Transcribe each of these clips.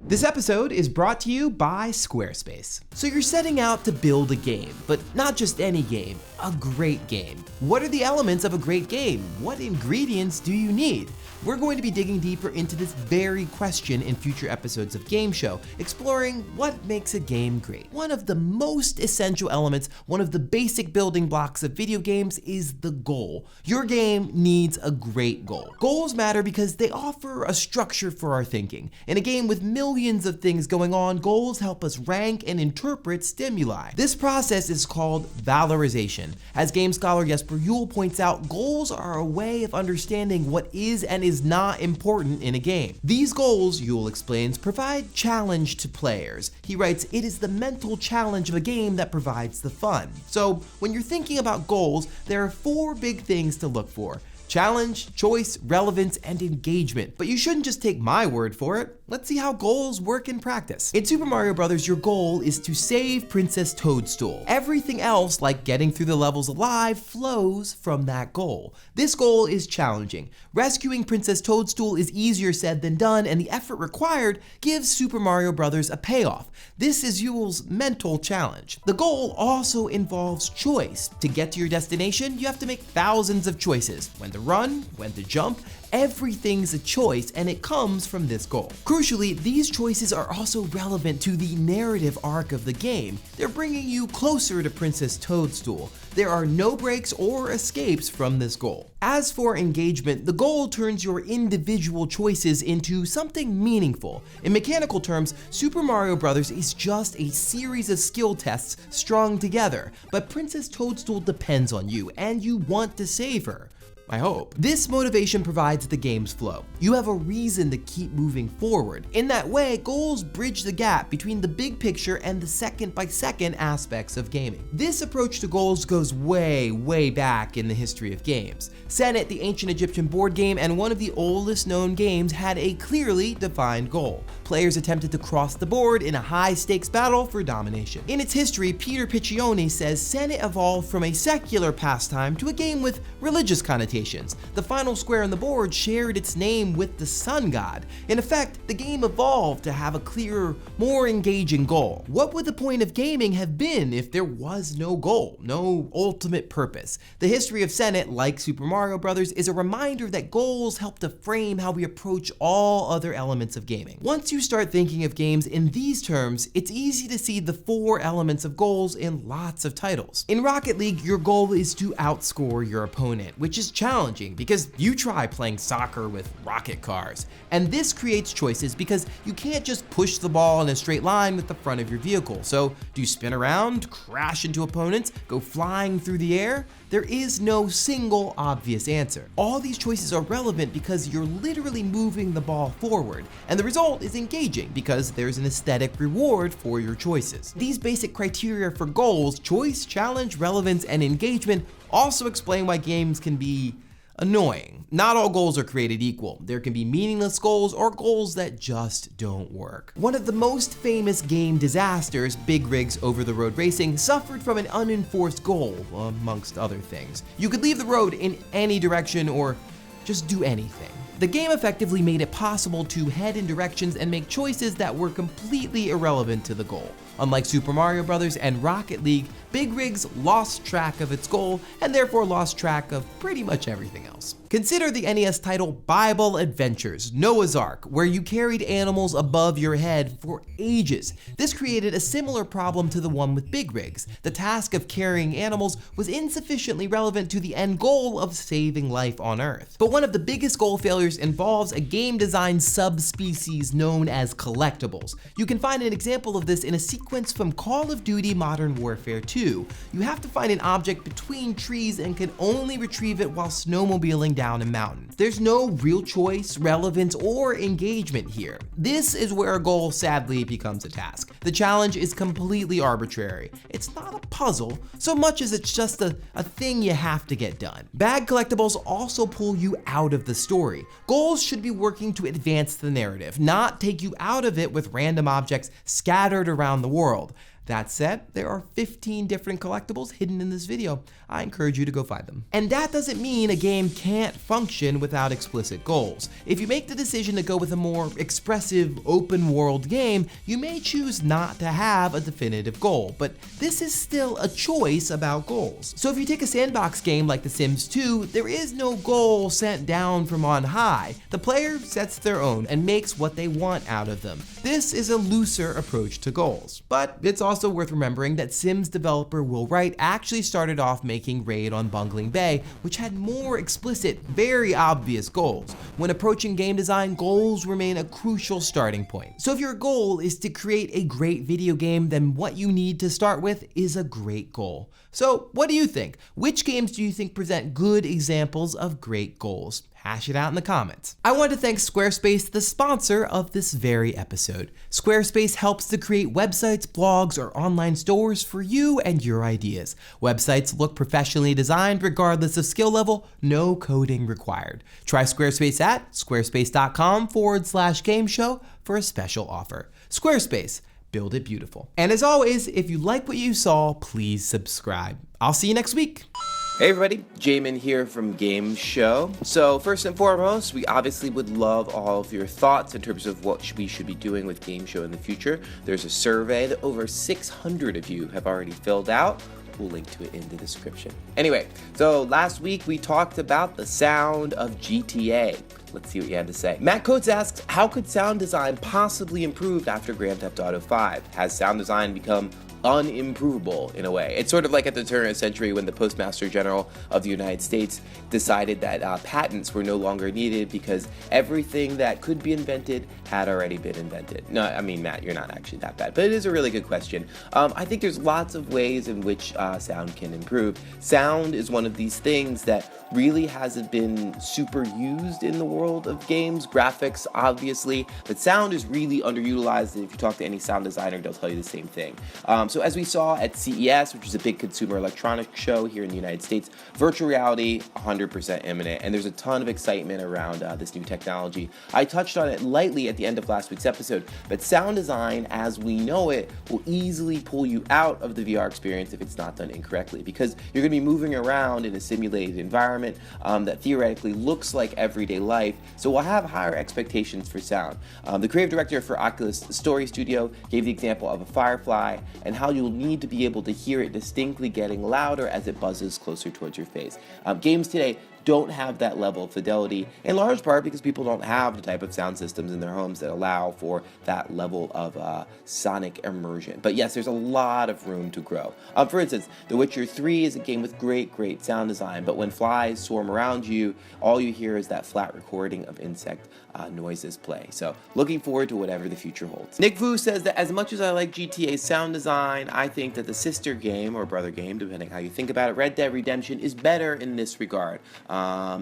This episode is brought to you by Squarespace. So you're setting out to build a game, but not just any game, a great game. What are the elements of a great game? What ingredients do you need? We're going to be digging deeper into this very question in future episodes of Game Show, exploring what makes a game great. One of the most essential elements, one of the basic building blocks of video games is the goal. Your game needs a great goal. Goals matter because they offer a structure for our thinking. In a game with millions of things going on, goals help us rank and interpret stimuli. This process is called valorization. As game scholar Jesper Juhl points out, goals are a way of understanding what is and is not important in a game. These goals, Juhl explains, provide challenge to players. He writes, "It is the mental challenge of a game that provides the fun." So when you're thinking about goals, there are 4 big things to look for: challenge, choice, relevance, and engagement. But you shouldn't just take my word for it. Let's see how goals work in practice. In Super Mario Bros., your goal is to save Princess Toadstool. Everything else, like getting through the levels alive, flows from that goal. This goal is challenging. Rescuing Princess Toadstool is easier said than done, and the effort required gives Super Mario Bros. A payoff. This is Juhl's mental challenge. The goal also involves choice. To get to your destination, you have to make thousands of choices. When to run, when to jump, everything's a choice, and it comes from this goal. Crucially, these choices are also relevant to the narrative arc of the game. They're bringing you closer to Princess Toadstool. There are no breaks or escapes from this goal. As for engagement, the goal turns your individual choices into something meaningful. In mechanical terms, Super Mario Bros. Is just a series of skill tests strung together, but Princess Toadstool depends on you, and you want to save her. I hope. This motivation provides the game's flow. You have a reason to keep moving forward. In that way, goals bridge the gap between the big picture and the second-by-second aspects of gaming. This approach to goals goes way back in the history of games. Senet, the ancient Egyptian board game and one of the oldest known games, had a clearly defined goal. Players attempted to cross the board in a high-stakes battle for domination. In its history, Peter Piccioni says Senet evolved from a secular pastime to a game with religious connotations. The final square on the board shared its name with the sun god. In effect, the game evolved to have a clearer, more engaging goal. What would the point of gaming have been if there was no goal, no ultimate purpose? The history of Senet, like Super Mario Bros., is a reminder that goals help to frame how we approach all other elements of gaming. Once you start thinking of games in these terms, it's easy to see the 4 elements of goals in lots of titles. In Rocket League, your goal is to outscore your opponent, which is challenging because you try playing soccer with rocket cars. And this creates choices because you can't just push the ball in a straight line with the front of your vehicle. So do you spin around, crash into opponents, go flying through the air? There is no single obvious answer. All these choices are relevant because you're literally moving the ball forward, and the result is engaging because there's an aesthetic reward for your choices. These basic criteria for goals, choice, challenge, relevance, and engagement, also explain why games can be annoying. Not all goals are created equal. There can be meaningless goals or goals that just don't work. One of the most famous game disasters, Big Rig's over-the-road racing, suffered from an unenforced goal, amongst other things. You could leave the road in any direction or just do anything. The game effectively made it possible to head in directions and make choices that were completely irrelevant to the goal. Unlike Super Mario Bros. And Rocket League, Big Rigs lost track of its goal and therefore lost track of pretty much everything else. Consider the NES title Bible Adventures, Noah's Ark, where you carried animals above your head for ages. This created a similar problem to the one with Big Rigs. The task of carrying animals was insufficiently relevant to the end goal of saving life on Earth. But one of the biggest goal failures involves a game design subspecies known as collectibles. You can find an example of this in a sequence from Call of Duty Modern Warfare 2. You have to find an object between trees and can only retrieve it while snowmobiling down a mountain. There's no real choice, relevance, or engagement here. This is where a goal sadly becomes a task. The challenge is completely arbitrary. It's not a puzzle so much as it's just a thing you have to get done. Bad collectibles also pull you out of the story. Goals should be working to advance the narrative, not take you out of it with random objects scattered around the world. That said, there are 15 different collectibles hidden in this video. I encourage you to go find them. And that doesn't mean a game can't function without explicit goals. If you make the decision to go with a more expressive, open world game, you may choose not to have a definitive goal, but this is still a choice about goals. So if you take a sandbox game like The Sims 2, there is no goal sent down from on high. The player sets their own and makes what they want out of them. This is a looser approach to goals. But it's also worth remembering that Sims developer Wright actually started off making Raid on Bungling Bay, which had more explicit, very obvious goals. When approaching game design, goals remain a crucial starting point. So if your goal is to create a great video game, then what you need to start with is a great goal. So what do you think? Which games do you think present good examples of great goals? Hash it out in the comments. I want to thank Squarespace, the sponsor of this very episode. Squarespace helps to create websites, blogs, or online stores for you and your ideas. Websites look professionally designed regardless of skill level, no coding required. Try Squarespace at squarespace.com/gameshow for a special offer. Squarespace, build it beautiful. And as always, if you like what you saw, please subscribe. I'll see you next week. Hey everybody, Jamin here from Game Show. So first and foremost, we obviously would love all of your thoughts in terms of what we should be doing with Game Show in the future. There's a survey that over 600 of you have already filled out. We'll link to it in the description. Anyway, so last week we talked about the sound of GTA. Let's see what you had to say. Matt Coates asks, how could sound design possibly improve after Grand Theft Auto 5? Has sound design become unimprovable in a way? It's sort of like at the turn of the century when the Postmaster General of the United States decided that patents were no longer needed because everything that could be invented had already been invented. No, I mean, Matt, you're not actually that bad, but it is a really good question. I think there's lots of ways in which sound can improve. Sound is one of these things that really hasn't been super used in the world of games. Graphics, obviously, but sound is really underutilized, and if you talk to any sound designer, they'll tell you the same thing. So as we saw at CES, which is a big consumer electronics show here in the United States, virtual reality 100% imminent, and there's a ton of excitement around this new technology. I touched on it lightly at the end of last week's episode, but sound design as we know it will easily pull you out of the VR experience if it's not done incorrectly, because you're going to be moving around in a simulated environment that theoretically looks like everyday life, so we'll have higher expectations for sound. The creative director for Oculus Story Studio gave the example of a firefly and how you'll need to be able to hear it distinctly getting louder as it buzzes closer towards your face. Games today don't have that level of fidelity, in large part because people don't have the type of sound systems in their homes that allow for that level of sonic immersion. But yes, there's a lot of room to grow. For instance, The Witcher 3 is a game with great sound design, but when flies swarm around you, all you hear is that flat recording of insect noises play. So looking forward to whatever the future holds. Nick Vu says that as much as I like GTA's sound design, I think that the sister game, or brother game, depending how you think about it, Red Dead Redemption is better in this regard.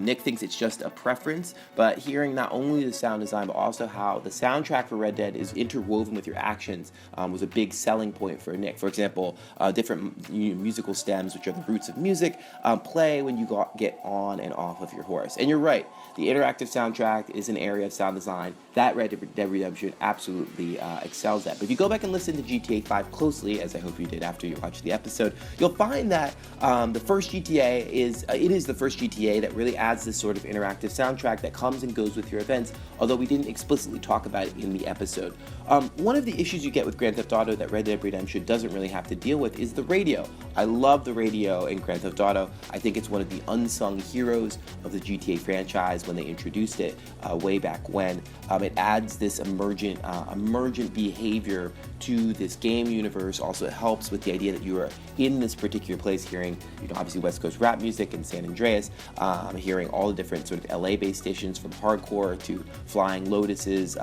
Nick thinks it's just a preference, but hearing not only the sound design, but also how the soundtrack for Red Dead is interwoven with your actions was a big selling point for Nick. For example, different musical stems, which are the roots of music, play when you get on and off of your horse. And you're right, the interactive soundtrack is an area of sound design that Red Dead Redemption absolutely excels at. But if you go back and listen to GTA 5 closely, as I hope you did after you watched the episode, you'll find that the first GTA is the first GTA that really adds this sort of interactive soundtrack that comes and goes with your events, although we didn't explicitly talk about it in the episode. One of the issues you get with Grand Theft Auto that Red Dead Redemption doesn't really have to deal with is the radio. I love the radio in Grand Theft Auto. I think it's one of the unsung heroes of the GTA franchise when they introduced it way back when. It adds this emergent behavior to this game universe. Also, it helps with the idea that you are in this particular place hearing, obviously West Coast rap music in San Andreas, hearing all the different sort of LA-based stations from hardcore to Flying Lotus's,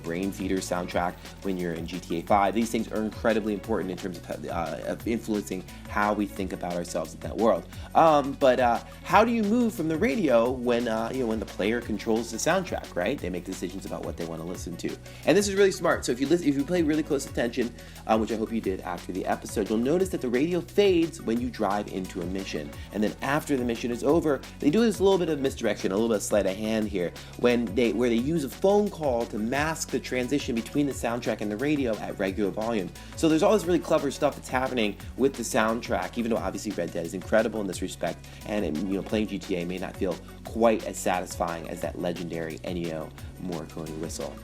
Brain Feeder soundtrack when you're in GTA 5. These things are incredibly important in terms of influencing how we think about ourselves in that world. But how do you move from the radio when the player controls the soundtrack, right? They make decisions about about what they want to listen to. And this is really smart. So if you pay really close attention, which I hope you did after the episode, you'll notice that the radio fades when you drive into a mission. And then after the mission is over, they do this little bit of misdirection, a little bit of sleight of hand here, where they use a phone call to mask the transition between the soundtrack and the radio at regular volume. So there's all this really clever stuff that's happening with the soundtrack, even though obviously Red Dead is incredible in this respect, and playing GTA may not feel quite as satisfying as that legendary Ennio Morricone whistle.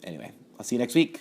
Anyway, I'll see you next week.